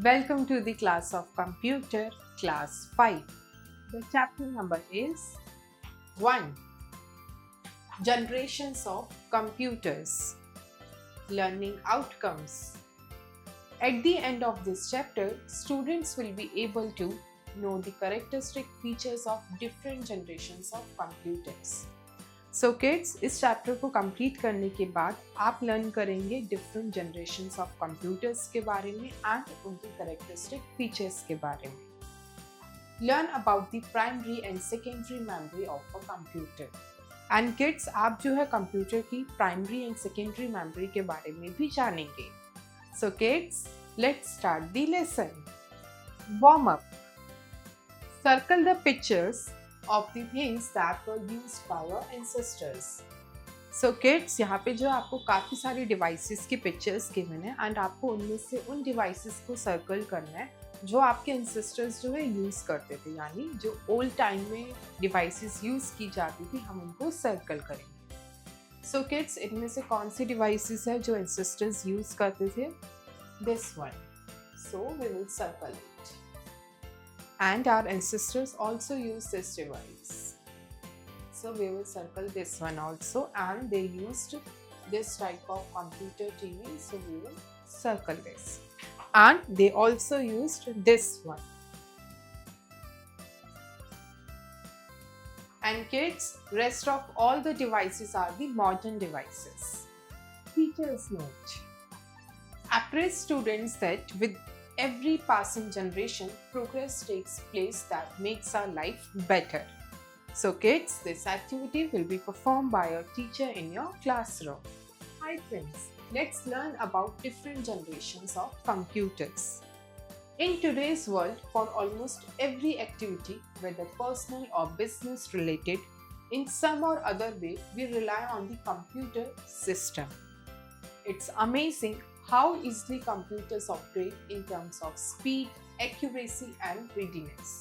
Welcome to the class of computer, class 5. The chapter number is 1. Generations of computers. Learning outcomes. At the end of this chapter, students will be able to know the characteristic features of different generations of computers. So kids, इस chapter को complete करने के बाद आप learn करेंगे different generations of computers के बारे में एंड उनके कैरेक्टरिस्टिक फीचर्स के बारे में. Learn about the primary and secondary memory of a computer. And kids, आप जो है कंप्यूटर की प्राइमरी एंड सेकेंडरी मेमोरी के बारे में भी जानेंगे. So kids, let's start the lesson. Warm up. Circle the pictures of the things that were used by our ancestors. So kids, यहाँ पे जो आपको काफ़ी सारी डिवाइसेस की पिक्चर्स गिवन है एंड आपको उनमें से उन डिवाइसेस को सर्कल करना है जो आपके एंसेस्टर्स जो है यूज़ करते थे, यानी जो ओल्ड टाइम में डिवाइसेस यूज़ की जाती थी हम उनको सर्कल करेंगे. सो किड्स, इनमें से कौन सी डिवाइसेस है जो एंसेस्टर्स यूज़ करते थे? This one. So we will circle it. And our ancestors also used this device. So we will circle this one also, and they used this type of computer TV, so we will circle this. And they also used this one. And kids, rest of all the devices are the modern devices. Teachers note. Appraise students that with every passing generation, progress takes place that makes our life better. So kids, this activity will be performed by your teacher in your classroom. Hi friends, let's learn about different generations of computers. In today's world, for almost every activity, whether personal or business related, in some or other way, we rely on the computer system. It's amazing how easily computers operate in terms of speed, accuracy and readiness.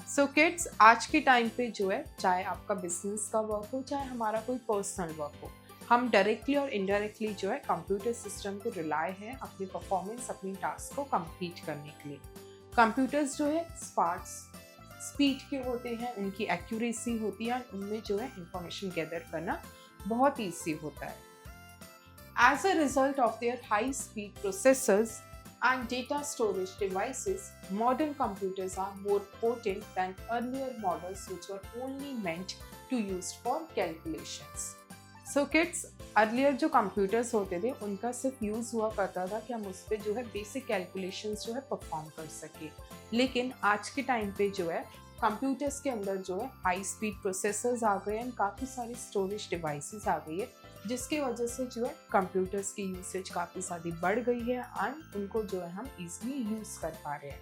So kids, आज के time पे जो है, चाहे आपका business का work हो, चाहे हमारा कोई पर्सनल वर्क हो, हम डायरेक्टली और इनडायरेक्टली जो है कंप्यूटर सिस्टम पे रिलाय हैं अपनी परफॉर्मेंस, अपनी टास्क को कंप्लीट करने के लिए. कंप्यूटर्स जो है स्पीड के होते हैं, उनकी एक्यूरेसी होती है, उनमें जो है इंफॉर्मेशन गैदर करना बहुत ईजी होता है. As a result of their high-speed processors and data storage devices, modern computers are more potent than earlier models which were only meant to use for calculations. So kids, earlier जो computers होते थे उनका सिर्फ use हुआ करता था कि हम उस पर जो है बेसिक कैलकुलेशंस जो है परफॉर्म कर सके. लेकिन आज के टाइम पे जो है कंप्यूटर्स के अंदर जो है हाई स्पीड प्रोसेसर्स आ गए हैं, काफ़ी सारी स्टोरेज डिवाइसेस आ गई है, जिसकी वजह से जो है कंप्यूटर्स की यूसेज काफ़ी ज़्यादा बढ़ गई है एंड उनको जो है हम इजीली यूज़ कर पा रहे हैं.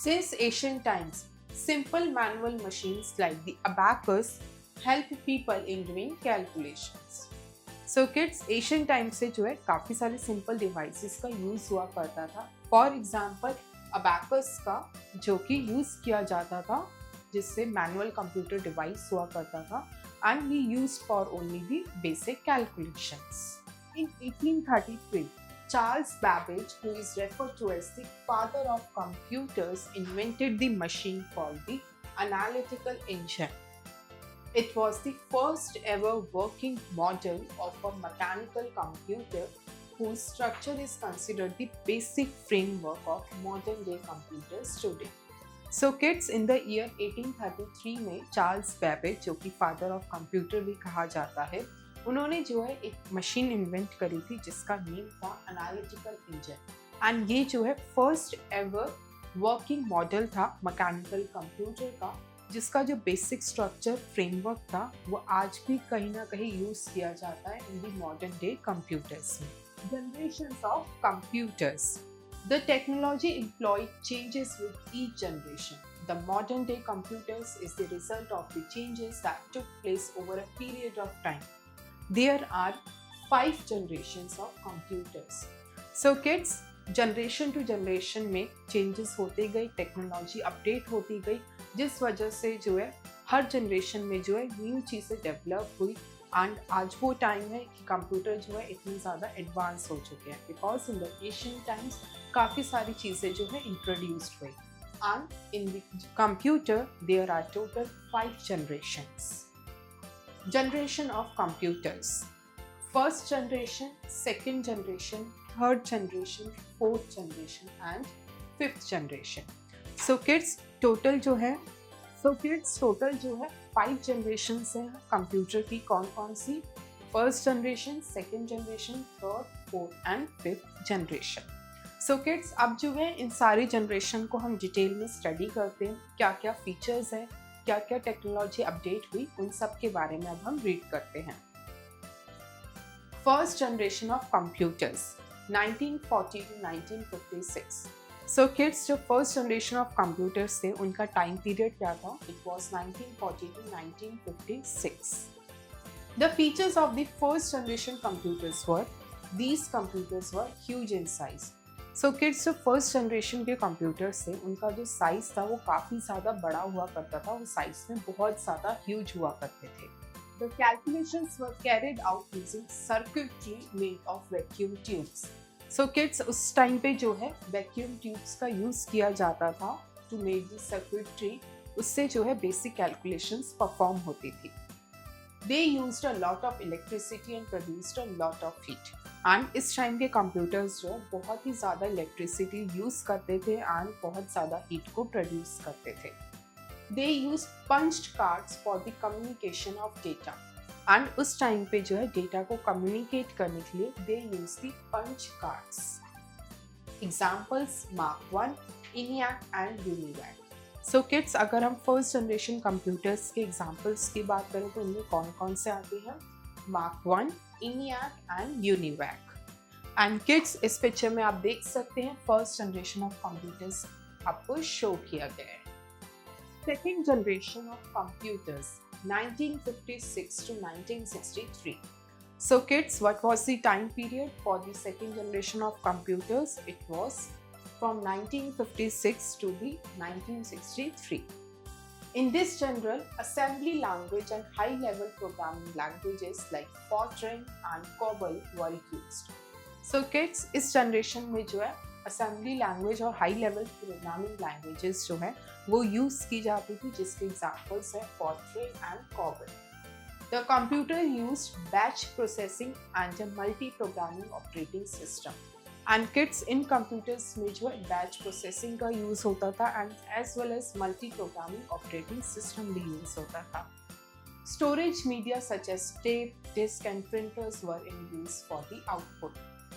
Since ancient times, simple manual machines like the abacus help people in doing calculations. So kids, Asian time से जो है काफ़ी सारे सिंपल डिवाइसेस का यूज़ हुआ करता था. फॉर एग्जांपल अबैकस का, जो कि यूज़ किया जाता था, जिससे मैनुअल कंप्यूटर डिवाइस हुआ करता था and we used for only the basic calculations. In 1833, Charles Babbage, who is referred to as the father of computers, invented the machine called the analytical engine. It was the first ever working model of a mechanical computer whose structure is considered the basic framework of modern day computers today. So kids, in the year 1833 में Charles Babbage, जो कि father of computer भी कहा जाता है, उन्होंने जो है एक मशीन इन्वेंट करी थी जिसका नेम था एनालिटिकल इंजन. एंड ये जो है फर्स्ट एवर वर्किंग मॉडल था मैकेनिकल कंप्यूटर का, जिसका जो बेसिक स्ट्रक्चर फ्रेमवर्क था वो आज भी कहीं ना कहीं यूज़ किया जाता है in the modern day computers में. Generations of computers. The technology employed changes with each generation. The modern day computers is the result of the changes that took place over a period of time. There are 5 generations of computers. So kids, generation to generation में changes होते गए, technology update होती गई, जिस वजह से जो है हर जनरेशन में जो है न्यू चीज़ें डेवलप हुई. एंड आज वो टाइम है कि कंप्यूटर जो है इतने ज़्यादा एडवांस हो चुके हैं, because in the Asian times काफ़ी सारी चीज़ें जो है इंट्रोड्यूस्ड हुई। And in the computer there are total 5 generations. Generation of computers: first generation, second generation, third generation, fourth generation and fifth generation. So kids total जो है 5 generations हैं computer की। कौन कौन सी? First generation, second generation, third, fourth and fifth generation. So kids अब जो है इन सारी जनरेशन को हम डिटेल में स्टडी करते हैं, क्या क्या फीचर्स है, क्या क्या टेक्नोलॉजी अपडेट हुई, उन सब के बारे में अब हम रीड करते हैं। First generation of computers 1940 to 1956। So kids जो फर्स्ट जनरेशन ऑफ कंप्यूटर्स थे उनका टाइम पीरियड क्या था? It was 1940 to 1956। The features of the first generation computers were, these computers were huge in size. So kids जो first generation के computers थे उनका जो size था वो काफ़ी ज़्यादा बड़ा हुआ करता था, वो size में बहुत ज़्यादा huge हुआ करते थे। The calculations were carried out using circuitry made of vacuum tubes. So kids उस टाइम पे जो है vacuum tubes का यूज़ किया जाता था to make the circuitry, उससे जो है basic calculations perform होती थी। They used a lot of electricity and produced a lot of heat. And इस टाइम के कंप्यूटर्स जो बहुत ही ज़्यादा इलेक्ट्रिसिटी यूज़ करते थे एंड बहुत ज़्यादा हीट को प्रोड्यूस करते थे। They used punched cards for the communication of data. And उस टाइम पे जो है डेटा को कम्युनिकेट करने के लिए they used the punch cards. Examples: Mark 1, ENIAC and UNIVAC. So kids अगर हम फर्स्ट जनरेशन कंप्यूटर्स के एग्जाम्पल्स की बात करें तो इनमें कौन कौन से आते हैं? Mark 1, ENIAC and UNIVAC. And kids इस पिक्चर में आप देख सकते हैं फर्स्ट जनरेशन ऑफ कंप्यूटर्स आपको शो किया गया है। Second generation of computers 1956 to 1963। So kids, what was the time period for the second generation of computers? It was from 1956 to the 1963. In this general, assembly language and high-level programming languages like Fortran and COBOL were used. So kids, इस generation में जो है assembly language और high-level programming languages जो है वो use की जाती थी, जिसके examples है Fortran and COBOL. The computer used batch processing and a multi-programming operating system. And kids in computers में जो है बैच प्रोसेसिंग का यूज़ होता था and as well as multi programming operating system भी यूज़ होता था। Storage media such as tape, disk and printers were in use for the output.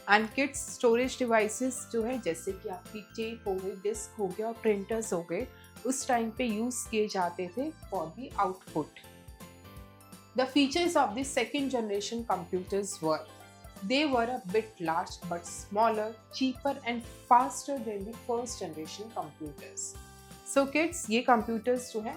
And kids storage devices जो है जैसे कि आपकी टेप हो गई, डिस्क हो गया और प्रिंटर्स हो गए, उस टाइम पे यूज़ किए जाते थे for the output. The features of the second generation computers were, they were a bit large but smaller, cheaper and faster than the first generation computers. So kids, ये computers जो है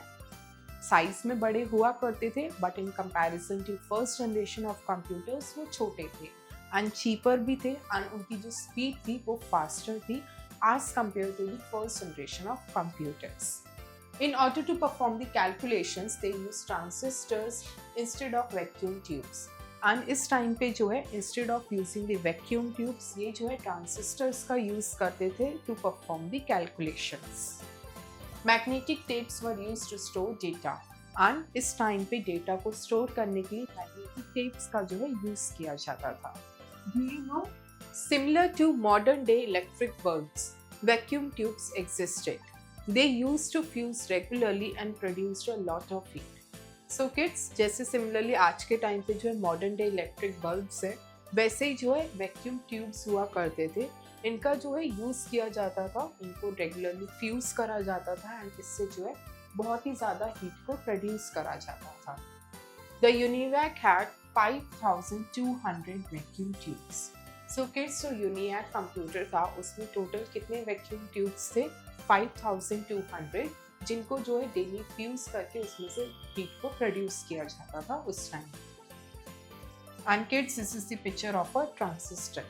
size में बड़े हुआ करते थे but in comparison to first generation of computers वो छोटे थे and cheaper भी थे and उनकी जो speed थी वो faster थी as compared to the first generation of computers. In order to perform the calculations, they used transistors instead of vacuum tubes. And इस टाइम पे जो है instead of using the vacuum tubes ये जो है ट्रांजिस्टर्स का use करते थे to perform the calculations. Magnetic tapes were used to store data and इस टाइम पे डेटा को स्टोर करने के लिए मैग्नेटिक टेप्स का जो है यूज़ किया जाता था। Do you know, similar to modern day electric bulbs, vacuum tubes existed. They used to fuse regularly and produced a lot of heat. So kids जैसे सिमिलरली आज के टाइम पे जो है मॉडर्न डे इलेक्ट्रिक बल्ब्स है, वैसे ही जो है वैक्यूम ट्यूब्स हुआ करते थे, इनका जो है यूज़ किया जाता था, इनको रेगुलरली फ्यूज़ करा जाता था एंड इससे जो है बहुत ही ज़्यादा हीट को प्रोड्यूस करा जाता था। The UNIVAC had 5200 vacuum tubes. So kids जो यूनिवैक कंप्यूटर था उसमें टोटल कितने वैक्यूम ट्यूब्स थे? 5200, जिनको जो है डेली फ्यूज करके उसमें से हीट को प्रोड्यूस किया जाता था उस time. And kids, this is the picture of a transistor.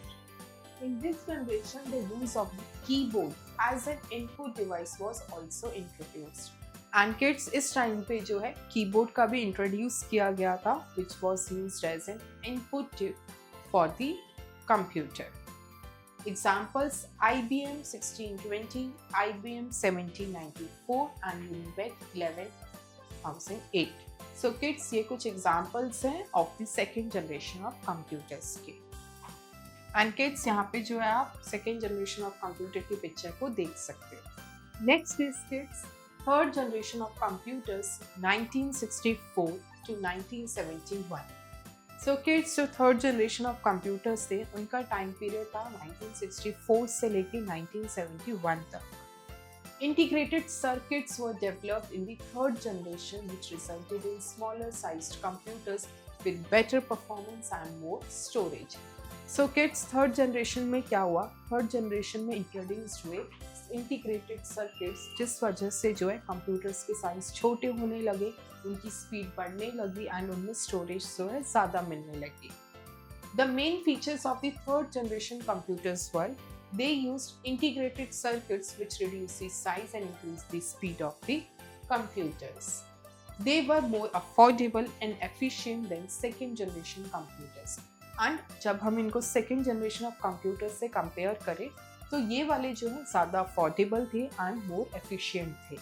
In this generation the use of the keyboard as an input device was also introduced. And kids इस time पे जो है कीबोर्ड का भी इंट्रोड्यूस किया गया था which was used as an input for the computer. Examples: IBM 1620, IBM 1794 and Univac 11008. So kids, ये कुछ examples हैं of the second generation of computers के. And kids, यहाँ पे जो है आप second generation of computer की picture को देख सकते हो. Next is kids, third generation of computers 1964 to 1971. So kids, जो third generation of computers थे उनका time period था 1964 से लेके 1971 तक. Integrated circuits were developed in the third generation, which resulted in smaller sized computers with better performance and more storage. So kids, third generation में क्या हुआ? Third generation में introduced हुए integrated circuits, जिस वजह से जो है computers के size छोटे होने लगे, उनकी speed बढ़ने लगी and उनमें storage जो है ज़्यादा मिलने लगी. The main features of the third generation computers were they used integrated circuits which reduce the size and increase the speed of the computers. They were more affordable and efficient than second generation computers. And जब हम इनको second generation of computers से compare करें तो ये वाले जो है ज़्यादा affordable थे and more efficient थे.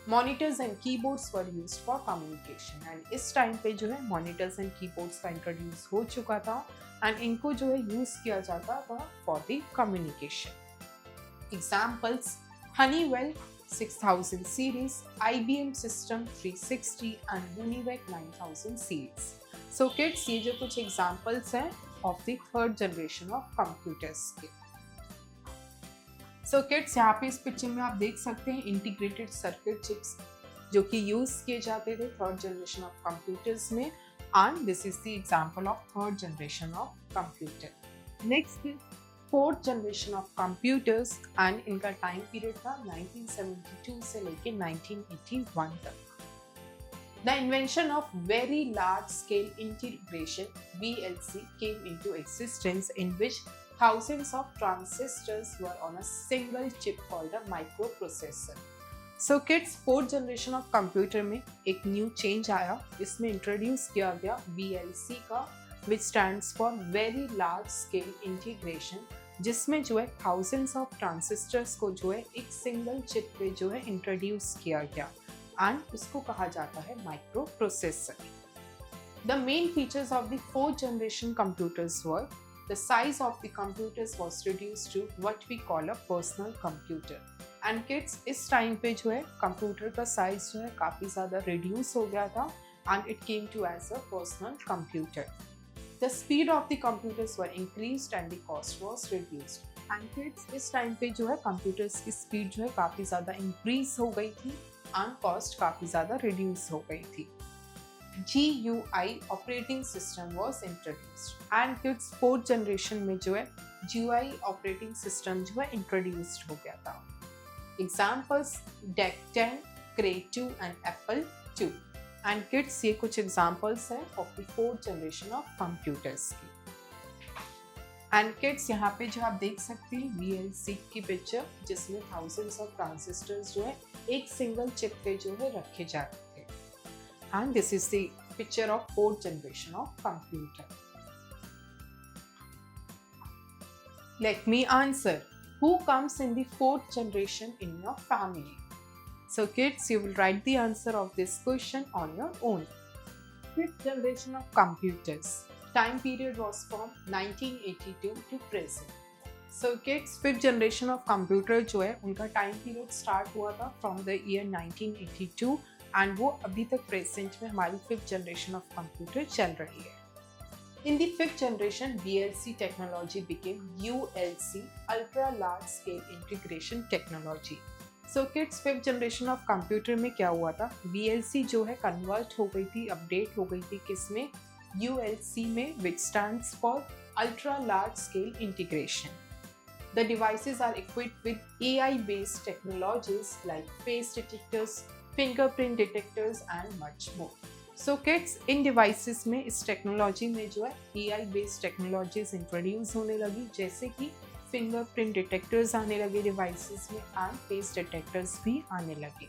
Monitors and keyboards were used for communication and इस टाइम पे जो है monitors and keyboards का introduce हो चुका था and इनको जो है यूज किया जाता था for the communication. Examples: Honeywell 6000 series, IBM System 360 and Univac 9000 series. So kids, ये जो कुछ examples हैं of the third generation of computers के. So kids, यहाँ पे इस पिक्चर में आप देख सकते हैं integrated circuit chips जो कि यूज किए जाते थे third generation of computers में. And this is the example of third generation of computer. Next is fourth generation of computers and इनका time period था 1972 से लेके 1981 तक. The invention of very large scale integration (VLC) came into existence in which thousands of transistors were on a single chip called a microprocessor. So kids, fourth generation of computer में एक new change आया, इसमें introduce किया गया VLC का, which stands for very large scale integration, जिसमें जो है thousands of transistors को जो है एक single chip पे जो है introduce किया गया and उसको कहा जाता है microprocessor. The main features of the fourth generation computers were the size of the computers was reduced to what we call a personal computer. And kids, इस टाइम पे जो है कंप्यूटर का साइज जो है काफ़ी ज़्यादा रिड्यूस हो गया था and it came to as a personal computer. The speed of the computers were increased and the cost was reduced. And kids, इस टाइम पे जो है कंप्यूटर्स की स्पीड जो है काफ़ी ज़्यादा इंक्रीज हो गई थी एंड कॉस्ट काफ़ी ज़्यादा रिड्यूस हो गई थी. GUI operating system was introduced and kids, fourth generation में जो है GUI ऑपरेटिंग सिस्टम जो है इंट्रोड्यूस्ड हो गया था. Examples: DEC 10, Cray 2 and Apple II. And kids, ये कुछ examples हैं of the fourth generation of computers की. And kids, यहाँ पे जो आप देख सकते हैं VLC की पिक्चर, जिसमें thousands of transistors जो है एक single chip पे जो है रखे जाते थे. And this is the picture of fourth generation of computer. Let me answer. Who comes in the fourth generation in your family? So kids, you will write the answer of this question on your own. Fifth generation of computers. Time period was from 1982 to present. So kids, fifth generation of computer जो है उनका time period start हुआ था from the year 1982 and वो अभी तक present में हमारी fifth generation of computer चल रही है. In the fifth generation, VLC technology became ULC, Ultra Large Scale Integration Technology. So kids, fifth generation of computer में क्या हुआ था? VLC जो है convert हो गई थी, update हो गई थी किसमें? ULC में, which stands for Ultra Large Scale Integration. The devices are equipped with AI-based technologies like face detectors, fingerprint detectors, and much more. So kids, in devices में इस टेक्नोलॉजी में जो है AI बेस्ड टेक्नोलॉजीज इंट्रोड्यूस होने लगी, जैसे कि fingerprint detectors आने लगे डिवाइसेस में एंड फेस डिटेक्टर्स भी आने लगे.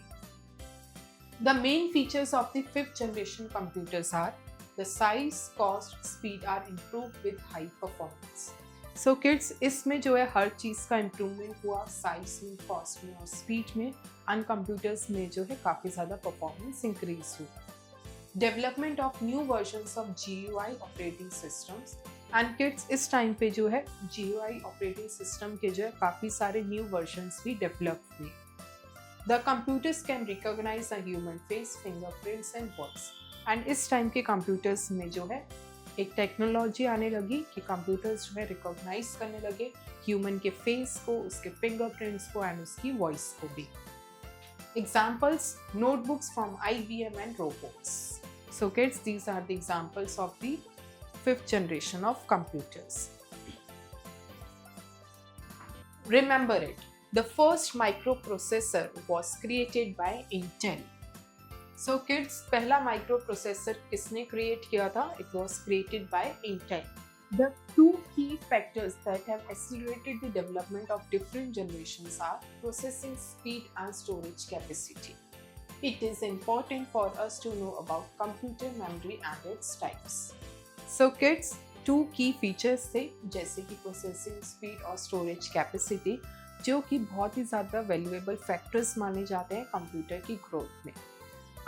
The main features of the fifth generation computers are the size, cost, speed are improved with high performance. So kids, इसमें जो है हर चीज़ का इम्प्रूवमेंट हुआ, साइज में, कॉस्ट में और स्पीड में, एंड कंप्यूटर्स में जो है काफ़ी ज़्यादा परफॉर्मेंस इंक्रीज हुई. Development of new versions of GUI operating systems. And kids, इस टाइम पे जो है GUI ऑपरेटिंग सिस्टम के जो है काफ़ी सारे न्यू वर्जन्स भी डेवलप हुए. The computers can recognise the human face, fingerprints and voice. And इस टाइम के कंप्यूटर्स में जो है एक टेक्नोलॉजी आने लगी कि कंप्यूटर्स जो है रिकॉग्नाइज करने लगे ह्यूमन के फेस को, उसके फिंगरप्रिंट्स को एंड उसकी वॉइस को भी. Examples: notebooks from IBM and robots. So kids, these are the examples of the 5th generation of computers. Remember it, the first microprocessor was created by Intel. So kids, पहला microprocessor किसने create किया था? It was created by Intel. The two key factors that have accelerated the development of different generations are processing speed and storage capacity. It is important for us to know about computer memory and its types. So kids, two key features थे जैसे कि processing speed और storage capacity, जो कि बहुत ही ज़्यादा valuable factors माने जाते हैं कंप्यूटर की growth में.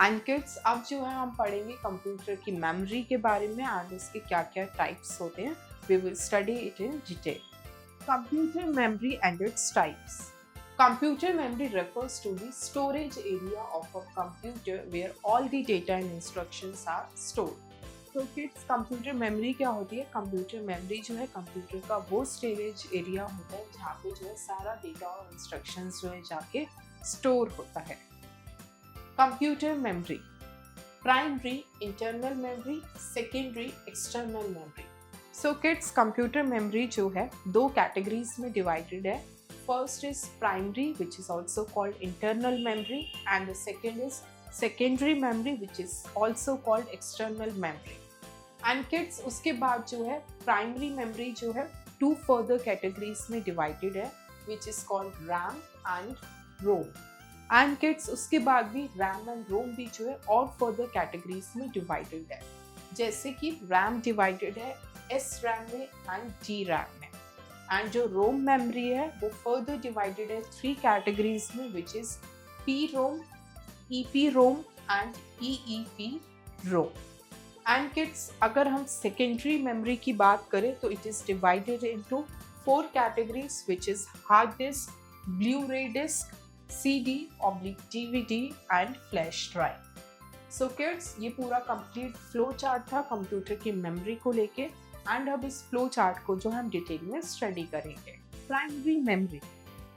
एंड किड्स, अब जो है हम पढ़ेंगे कंप्यूटर की मेमोरी के बारे में एंड उसके क्या क्या टाइप्स होते हैं. We will study it in detail. Computer memory and its types. Computer memory refers to the storage area of a computer where all the data and instructions are stored. तो kids, computer memory क्या होती है? Computer memory जो है computer का वो storage area होता है जहाँ पे जो है सारा डेटा और इंस्ट्रक्शंस जो है जाके स्टोर होता है. Computer memory: primary, internal memory, secondary, external memory. So kids, computer memory जो है दो कैटेगरीज में डिवाइडेड है. First is primary which is also called internal memory and the second is secondary memory which is also called external memory. And kids, उसके बाद जो है primary memory जो है टू फर्दर कैटेगरीज में डिवाइडेड है which is called RAM and ROM. And kids, उसके बाद भी रैम एंड रोम भी जो है और फर्दर कैटेगरीज में डिवाइडेड है. जैसे कि रैम डिवाइडेड है SRAM में एंड DRAM में. एंड जो रोम मेमोरी है वो फर्दर डिवाइडेड है 3 कैटेगरीज में which is PROM, EPROM and EEPROM. And kids, अगर हम सेकेंडरी मेमोरी की बात करें तो it is divided into 4 categories which is hard disk, Blu ray disc, CD/DVD and flash drive. So kids, ये पूरा कंप्लीट फ्लो चार्ट था कंप्यूटर की मेमोरी को लेके एंड अब इस फ्लो चार्ट को जो हम डिटेल में स्टडी करेंगे. Primary memory.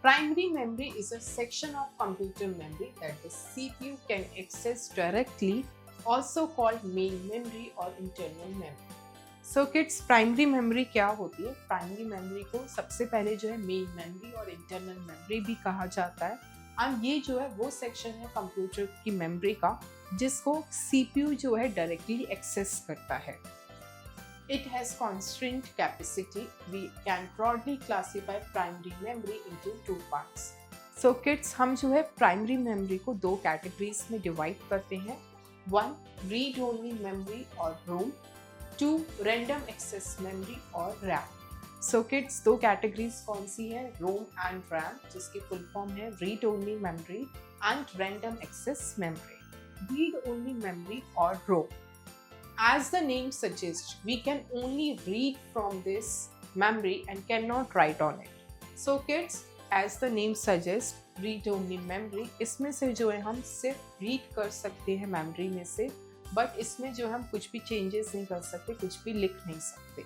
Primary memory is a section of computer memory that the CPU can access directly, also called main memory और internal memory. So kids, primary memory क्या होती है? प्राइमरी मेमोरी को सबसे पहले जो है मेन मेमोरी और इंटरनल मेमोरी भी कहा जाता है. एंड ये जो है वो सेक्शन है कंप्यूटर की मेमोरी का जिसको CPU जो है डायरेक्टली एक्सेस करता है. It has constraint capacity. We can broadly classify primary memory into 2 parts. So kids, हम जो है प्राइमरी मेमोरी को 2 कैटेगरीज में डिवाइड करते हैं. 1 रीड ओनली मेमोरी और रोम, 2 रैंडम एक्सेस मेमोरी और रैम. सो किड्स, 2 कैटेगरीज कौन सी है? रोम एंड रैम, जिसकी फुल फॉर्म है read only memory and random access memory. Read only memory और ROM. As the name suggests, we can only read from this memory and cannot write on it. So kids, as the name suggests, read only memory, इसमें से जो है हम सिर्फ read कर सकते हैं मेमोरी में से, बट इसमें जो हम कुछ भी changes नहीं कर सकते, कुछ भी लिख नहीं सकते.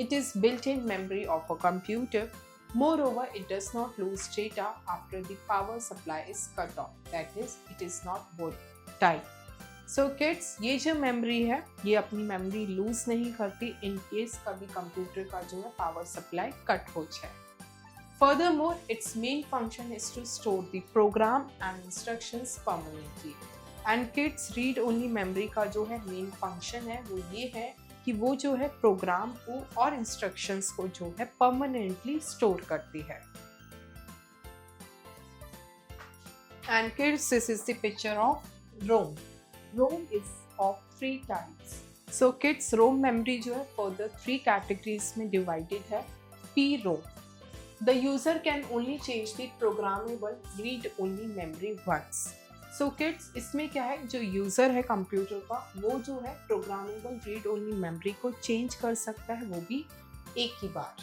It is built-in memory of a computer. Moreover, it does not lose data after the power supply is cut off. That is, it is not volatile. So kids, ये जो मेमोरी है ये अपनी मेमोरी लूज नहीं करती in case कभी computer का जो है पावर सप्लाई कट हो जाए. Furthermore, its main function is to store the program and instructions permanently. And kids, read only memory का जो है मेन फंक्शन है वो ये है कि वो जो है प्रोग्राम को और इंस्ट्रक्शंस को जो है परमानेंटली स्टोर करती है. And kids, this is the picture of ROM. ROM is of 3 types. So kids, ROM memory जो है further 3 categories में divided है. EPROM. The user can only change the programmable read-only memory once. So kids, इसमें क्या है, जो user है computer का वो जो है प्रोग्रामेबल रीड ओनली मेमोरी को चेंज कर सकता है, वो भी एक ही बार.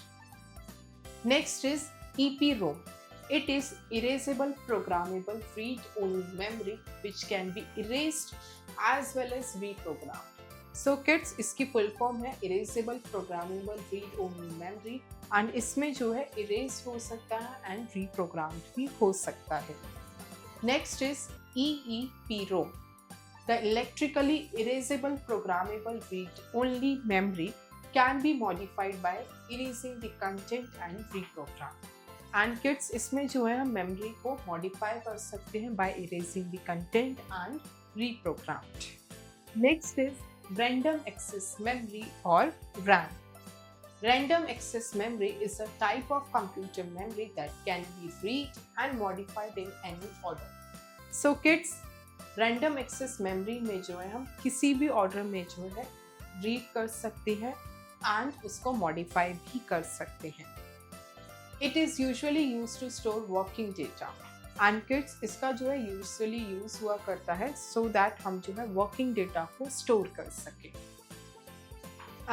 Next is EPROM. It is erasable programmable read-only memory which can be erased as well as reprogrammed. So kids, इसकी फुल फॉर्म है erasable programmable read-only memory and इसमें जो है erase हो सकता है and reprogrammed भी हो सकता है. Next is EEPROM. The electrically erasable programmable read-only memory can be modified by erasing the content and reprogrammed. And kids, इसमें जो है हम मेमोरी को मॉडिफाई कर सकते हैं by erasing the content and reprogrammed. Next is random access memory और RAM. Random access memory is a type of computer memory that can be read and modified in any order. So kids, random access memory में जो है हम किसी भी order में जो है रीड कर सकते हैं एंड उसको मॉडिफाई भी कर सकते हैं. It is usually used to store working data. And kids, इसका जो है यूजुअली यूज हुआ करता है so that हम जो है वर्किंग डेटा को स्टोर कर सकें.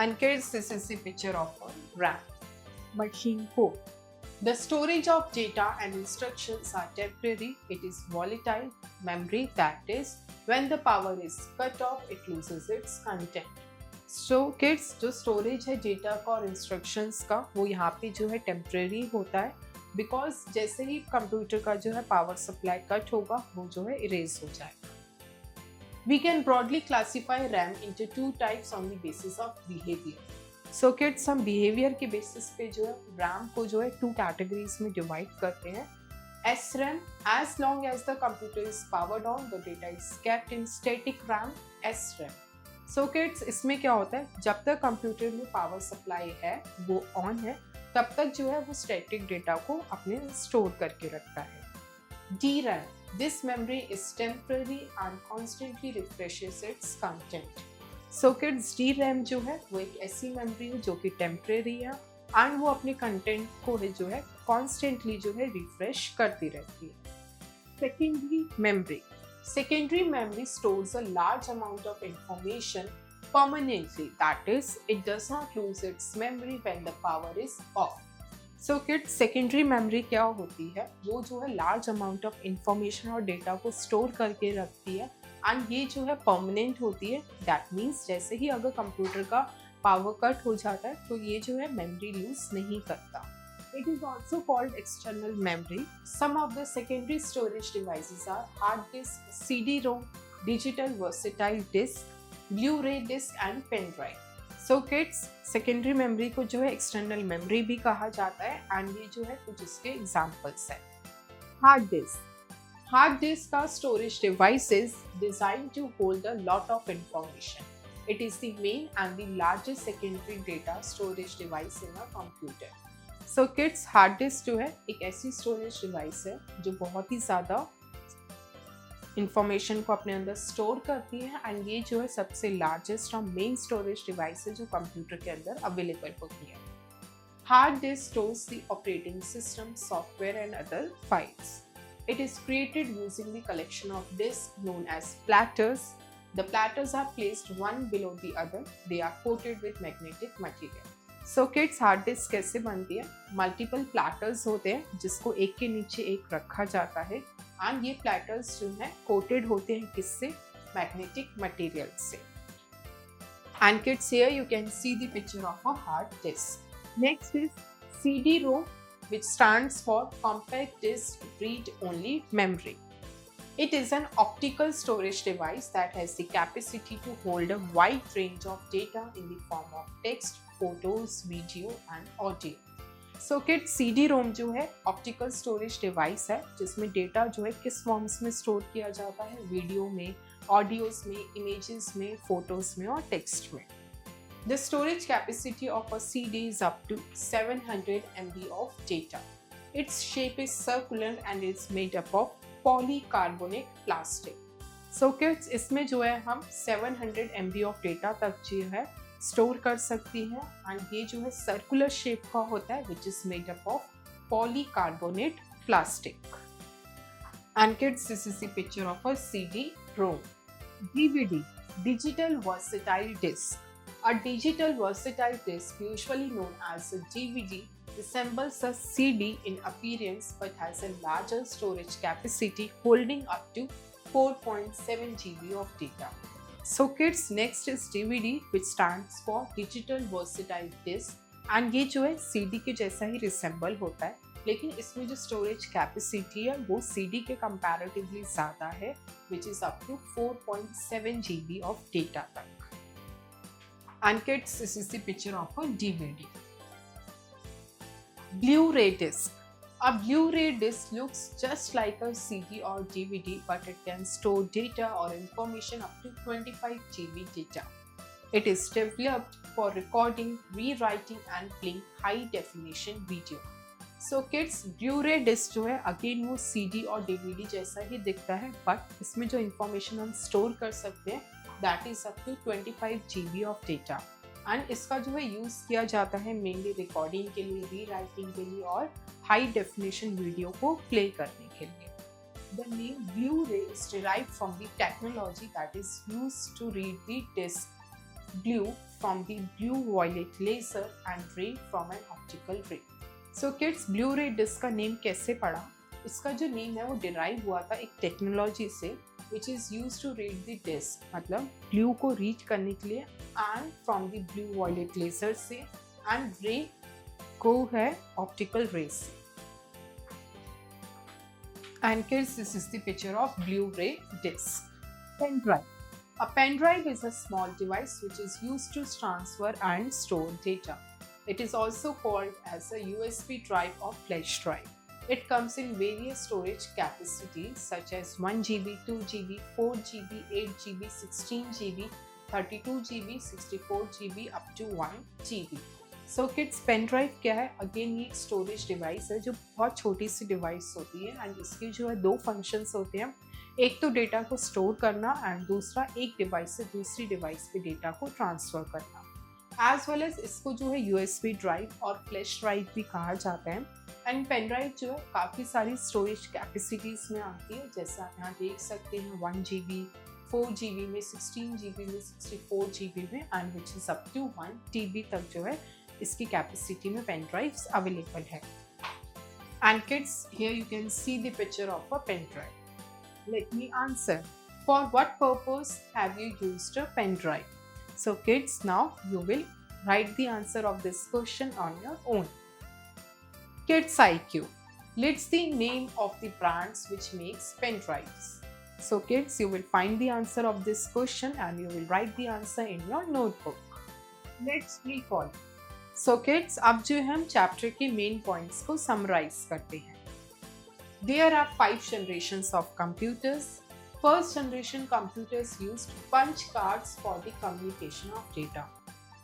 And kids, this is the picture of a RAM machine code. The storage of data and instructions are temporary. It is volatile memory, that is, when the power is cut off, it loses its content. So kids, जो storage है data का और instructions का वो यहाँ पे जो है टेम्प्रेरी होता है, बिकॉज जैसे ही कंप्यूटर का जो है पावर सप्लाई कट होगा वो जो है इरेज हो जाएगा. We can broadly classify RAM into two types on the basis of behaviour. So kids, हम बिहेवियर के बेसिस पे जो है रैम को जो है टू कैटेगरीज में डिवाइड करते हैं. SRAM, as long as the computer is powered on, the data is kept in static RAM. SRAM. So kids, इसमें क्या होता है, जब तक कंप्यूटर में पावर सप्लाई है वो ऑन है तब तक जो है वो स्टैटिक डेटा को अपने स्टोर करके रखता है. DRAM. This memory is temporary and constantly refreshes its content. So kids, DRAM जो है वो एक ऐसी मेमोरी है जो कि टेम्परेरी है एंड वो अपने कंटेंट को है जो है कॉन्स्टेंटली जो है रिफ्रेश करती रहती है. Secondary memory. Secondary memory stores a large amount of information permanently, that is, it does not lose its memory when the power is off. So kids, secondary memory क्या होती है, वो जो है large amount of information और data को store करके रखती है and ये जो है permanent होती है. That means जैसे ही अगर कंप्यूटर का पावर कट हो जाता है तो ये जो है memory lose नहीं करता. It is also called external memory. Some of the secondary storage devices are hard disk, CD-ROM, digital versatile disk, Blu-ray disk and pen drive. So kids, secondary memory को जो है external memory भी कहा जाता है and ये जो है कुछ इसके examples हैं. Hard disk. Hard disk का storage device is designed to hold a lot of information. It is the main and the largest secondary data storage device in a computer. So kids, hard disc जो है एक ऐसी storage device है जो बहुत ही ज़्यादा information को अपने अंदर स्टोर करती है एंड ये जो है सबसे लार्जेस्ट और मेन स्टोरेज डिवाइस है जो कंप्यूटर के अंदर अवेलेबल होती है. Hard disk stores the operating system, software and other files. It is created using the collection of disk known as platters. The platters are placed one below the other. They are coated with magnetic material. So kids, hard disk कैसे बनती है, multiple platters होते हैं जिसको एक के नीचे एक रखा जाता है एंड ये प्लैटर्स जो है कोटेड होते हैं किससे, मैग्नेटिक मटेरियल से. And kids, here you can see the picture of a hard disk. Next is CD-ROM, which stands for compact disc read only memory. It is an optical storage device that has the capacity to hold a wide range of data in the form of text, photos, video and audio. So kids, CD-ROM जो है optical storage device है जिसमें data जो है किस forms में store किया जाता है, वीडियो में, ऑडियोज में, इमेजेस में, फोटोज में और टेक्स्ट में. The storage capacity of a CD is up to 700 MB of data. Its shape is circular and is made up of polycarbonate plastic. So kids, इसमें जो है हम 700 MB of data तक जो है स्टोर कर सकती हैं एंड ये जो है सर्कुलर शेप का होता है which is made up of polycarbonate plastic. And kids, this is the picture of a CD-ROM. DVD, digital versatile disc. A digital versatile disc, usually known as a DVD, resembles a CD in appearance but has a larger storage capacity holding up to 4.7 GB of data. So kids, next is DVD, which stands for digital versatile disc. And ये जो है CD के जैसा ही resemble होता है, लेकिन इसमें जो स्टोरेज कैपेसिटी है वो CD के कंपैरेटिवली ज़्यादा है which is up to 4.7 GB of data तक. And kids, this is the picture of a DVD. Blu-ray disc. A Blu-ray disc looks just like a CD or DVD, but it can store data or information up to 25 GB data. It is developed for recording, rewriting and playing high-definition video. So kids, Blu ray disc जो है again वो CD और DVD जैसा ही दिखता है, but इसमें जो information हम स्टोर कर सकते हैं that is up to 25 GB of data. And इसका जो है यूज़ किया जाता है मेनली रिकॉर्डिंग के लिए, री राइटिंग के लिए और हाई डेफिनेशन वीडियो को प्ले करने के लिए. The name Blu ray is derived from the technology that is used to read the disc blue from the blue violet laser and ray from an optical ray. So kids, Blu ray disc का name कैसे पड़ा? इसका जो name है वो derive हुआ था एक टेक्नोलॉजी से which is use to read the disc, मतलब ब्लू को रीड करने के लिए, and from the blue violet laser से, एंड रे को है optical rays. And kids, this is the picture of Blu ray disc. Pen drive. A pen drive is a small device which is used to transfer and store data. It is also called as a USB drive or flash drive. It comes in various storage capacities such as 1 GB, 2 GB, 4 GB, 8 GB, 16 GB, 32 GB, 64 GB up to 1 GB. So kids, pen drive क्या है? Again ये storage device है जो बहुत छोटी सी device होती है and इसके जो है दो फंक्शंस होते हैं. एक तो डेटा को स्टोर करना एंड दूसरा एक डिवाइस से दूसरी डिवाइस पे डेटा को ट्रांसफ़र करना. एज वेल एज इसको जो है USB ड्राइव और फ्लैश ड्राइव भी कहा जाता है. एंड पेन ड्राइव जो है काफ़ी सारी स्टोरेज कैपेसिटीज़ में आती है, जैसे आप यहाँ देख सकते हैं 1 GB, 4 GB में, 16 GB में, 64 GB में and which is up to 1 TB तक जो है इसकी कैपेसिटी में पेन ड्राइव्स अवेलेबल है. And kids, here you can see the picture of a pen drive. Let me answer. For what purpose have you used a pen drive? So kids, now you will write the answer of this question on your own. Kids IQ. Let's the name of the brands which makes pen drives. So kids, you will find the answer of this question and you will write the answer in your notebook. Let's recall. So kids, अब जो हम chapter के main points को summarise करते हैं. There are 5 generations of computers. First generation computers used punch cards for the communication of data.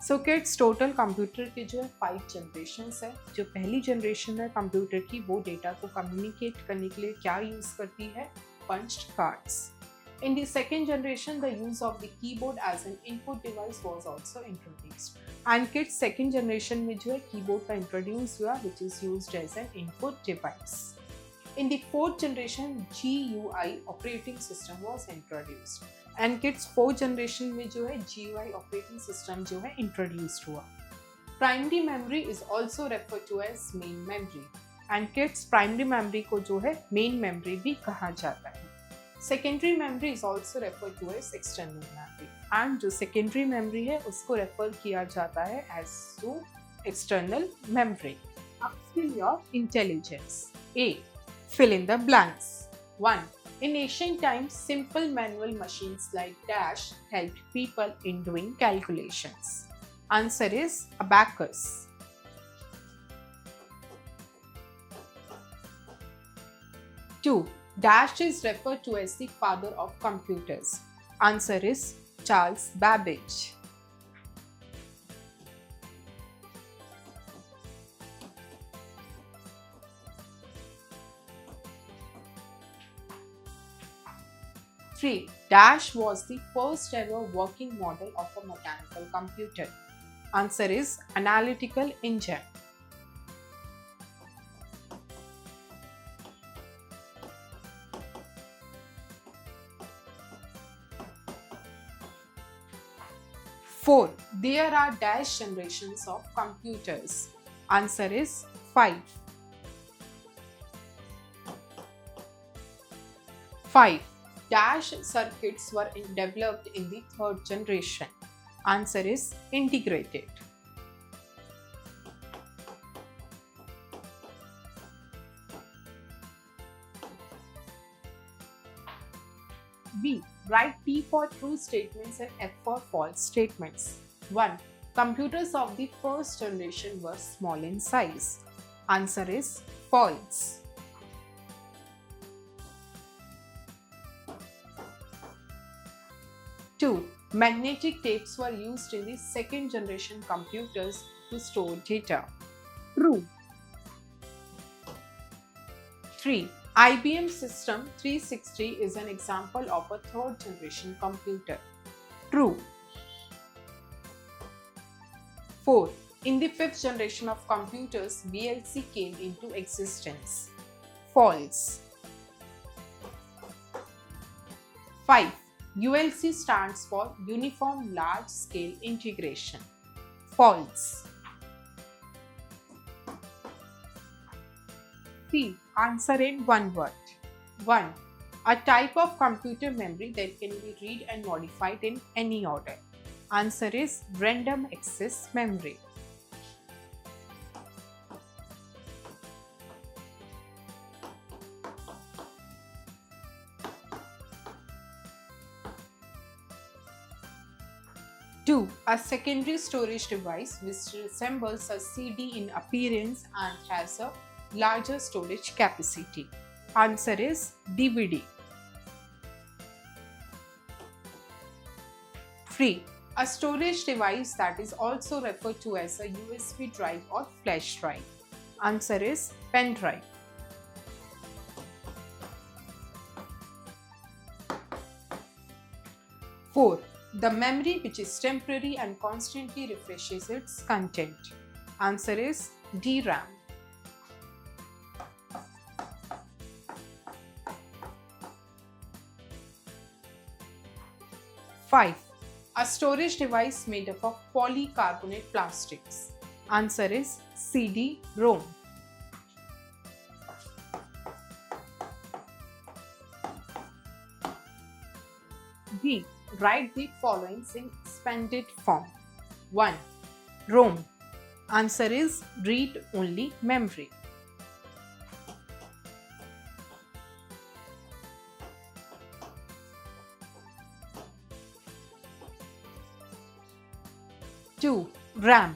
So kids, total computer के जो है 5 generations है. जो पहली generation है कंप्यूटर की वो डेटा को communicate करने के लिए क्या यूज़ करती है? Punched cards. In the second generation, the use of the keyboard as an input device was also introduced. And kids, second generation में जो है keyboard का introduce हुआ which is used as an input device. In the fourth generation, GUI operating system was introduced. And kids, fourth generation में जो है GUI operating system जो है introduced हुआ. Primary memory is also referred to as main memory. And kids, primary memory को जो है main memory भी कहा जाता है. Secondary memory is also referred to as external memory. And जो secondary memory है उसको refer किया जाता है as to external memory. Upskill your intelligence. A. Fill in the blanks. 1. In ancient times, simple manual machines like dash helped people in doing calculations. Answer is abacus. 2. Dash is referred to as the father of computers. Answer is Charles Babbage. 3. Dash was the first ever working model of a mechanical computer. Answer is analytical engine. Four. There are dash generations of computers. Answer is 5. 5. Dash circuits were developed in the third generation. Answer is integrated. B. Write T for true statements and F for false statements. 1. Computers of the first generation were small in size. Answer is false. 2. Magnetic tapes were used in the second generation computers to store data. True. 3. IBM System 360 is an example of a third generation computer. True. 4. In the fifth generation of computers, VLC came into existence. False. 5. ULC stands for Uniform Large Scale Integration. False. C. Answer in one word. 1. A type of computer memory that can be read and modified in any order. Answer is random access memory. 2. A secondary storage device which resembles a CD in appearance and has a larger storage capacity. Answer is DVD. 3. A storage device that is also referred to as a USB drive or flash drive. Answer is pen drive. 4. The memory which is temporary and constantly refreshes its content. Answer is DRAM. 5. A storage device made up of polycarbonate plastics. Answer is CD-ROM. D. Write the following in expanded form. 1. ROM. Answer is read-only memory. 2. RAM.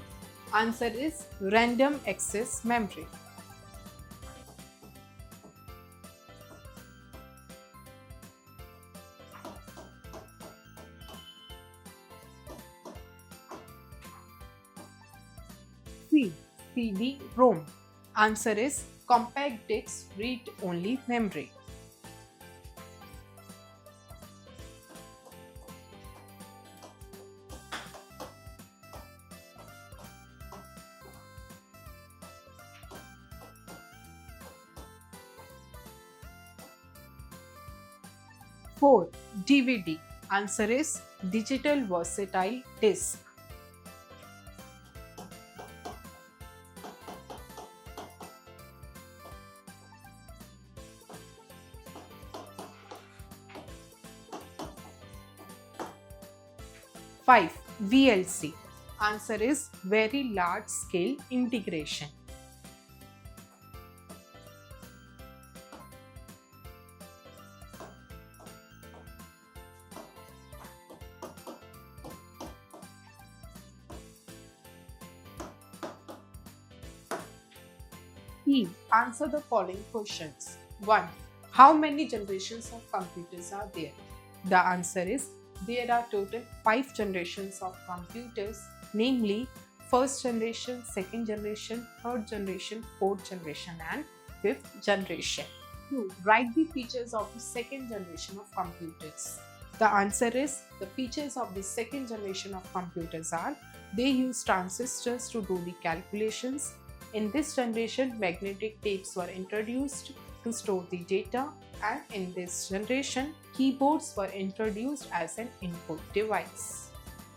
Answer is random access memory. 3. CD-ROM. Answer is compact disc read-only memory. 4. DVD. Answer is digital versatile disc. 5. VLC. Answer is very large scale integration. 3. Answer the following questions. 1. How many generations of computers are there? The answer is there are total 5 generations of computers, namely first generation, second generation, third generation, fourth generation and fifth generation. 2. Write the features of the second generation of computers. The answer is the features of the second generation of computers are they use transistors to do the calculations. In this generation, magnetic tapes were introduced to store the data, and in this generation, keyboards were introduced as an input device.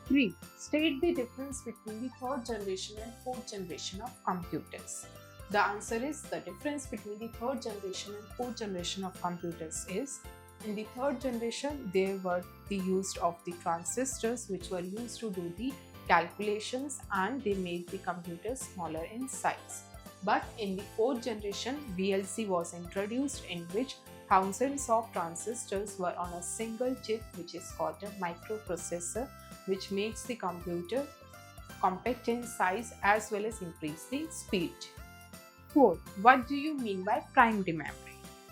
3. State the difference between the third generation and fourth generation of computers. The answer is the difference between the third generation and fourth generation of computers is in the third generation there were the use of the transistors which were used to do the calculations and they made the computer smaller in size. But in the fourth generation VLC was introduced in which thousands of transistors were on a single chip which is called a microprocessor, which makes the computer compact in size as well as increase the speed. 4. What do you mean by primary memory?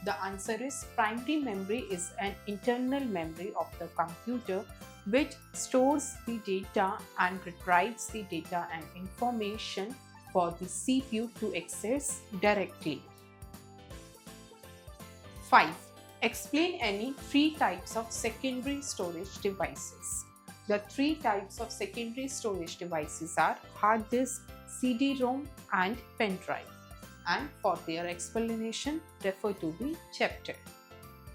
The answer is primary memory is an internal memory of the computer which stores the data and retrieves the data and information for the CPU to access directly. 5. Explain any three types of secondary storage devices. The three types of secondary storage devices are hard disk, CD-ROM and pen drive. And for their explanation, refer to the chapter.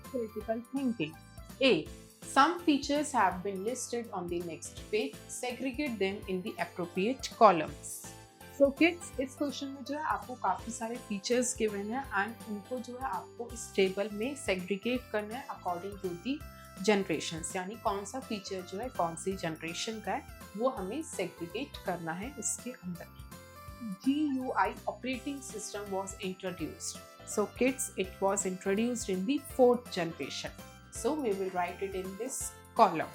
Critical thinking. A. Some features have been listed on the next page. Segregate them in the appropriate columns. So kids, इस question में जो है आपको काफ़ी सारे features given है and उनको जो है आपको इस टेबल में सेग्रीगेट करना है अकॉर्डिंग टू दी जनरेशन्स, यानी कौन सा फीचर जो है कौन सी जनरेशन का है वो हमें सेग्रीगेट करना है इसके अंदर. GUI operating system was introduced. So kids, it was introduced in the fourth generation. So we will write it in this column.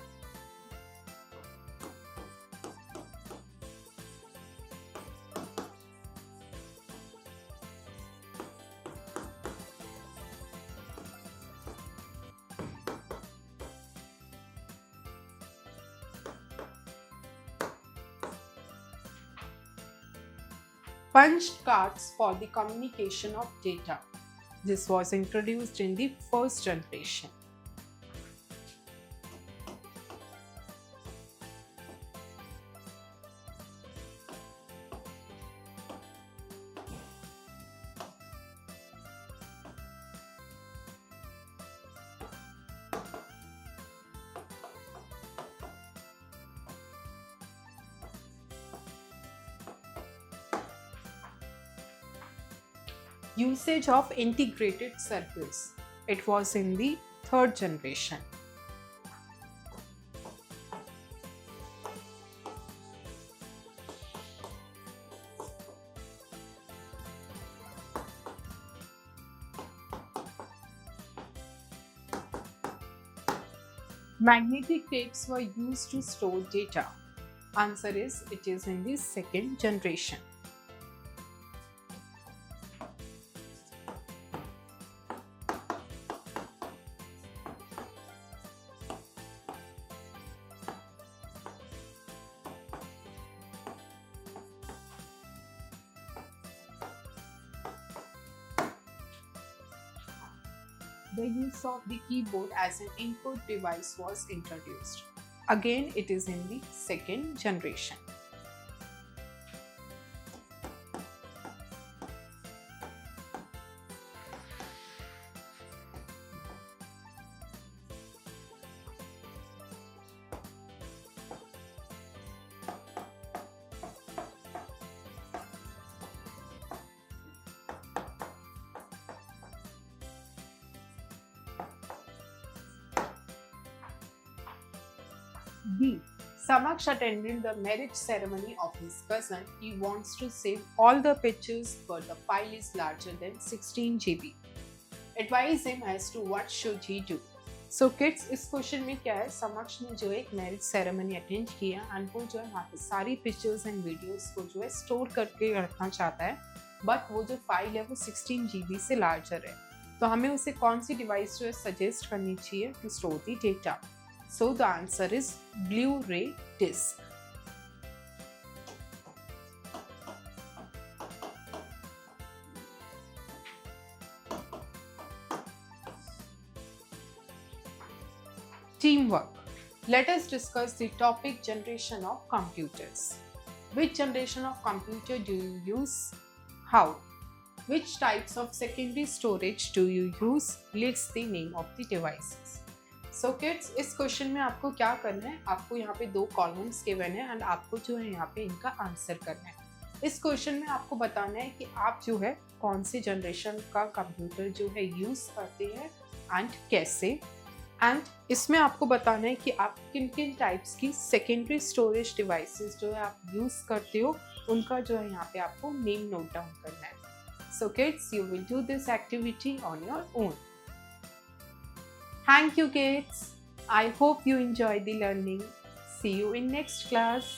Punched cards for the communication of data. This was introduced in the first generation. Usage of integrated circuits. It was in the third generation. Magnetic tapes were used to store data. Answer is it is in the second generation. The use of the keyboard as an input device was introduced. Again, it is in the second generation. B. Samaksh attended the marriage ceremony of his cousin. He wants to save all the pictures, but the file is larger than 16 GB. Advise him as to what should he do. So kids, इस question में क्या है, समक्ष ने जो है एक marriage ceremony attend किया एंड वो जो है वहाँ पे सारी पिक्चर्स एंड वीडियोस को जो है स्टोर करके रखना चाहता है, बट वो जो फाइल है वो 16 GB से लार्जर है. तो हमें उसे कौन सी डिवाइस जो है सजेस्ट करनी चाहिए to store the data. So the answer is Blu-ray disc. Teamwork. Let us discuss the topic generation of computers. Which generation of computer do you use? How? Which types of secondary storage do you use? List the name of the devices. So kids, इस question में आपको क्या करना है, आपको यहाँ पे 2 columns given है एंड आपको जो है यहाँ पे इनका आंसर करना है। इस क्वेश्चन में आपको बताना है कि आप जो है कौन से जनरेशन का कंप्यूटर जो है यूज़ करते हैं एंड कैसे, एंड इसमें आपको बताना है कि आप किन किन टाइप्स की सेकेंडरी स्टोरेज डिवाइसेस जो है आप यूज़ करते हो, उनका जो है यहाँ पे आपको नेम नोट डाउन करना है। So kids, you will do this activity on your own. Thank you kids. I hope you enjoy the learning. See you in next class.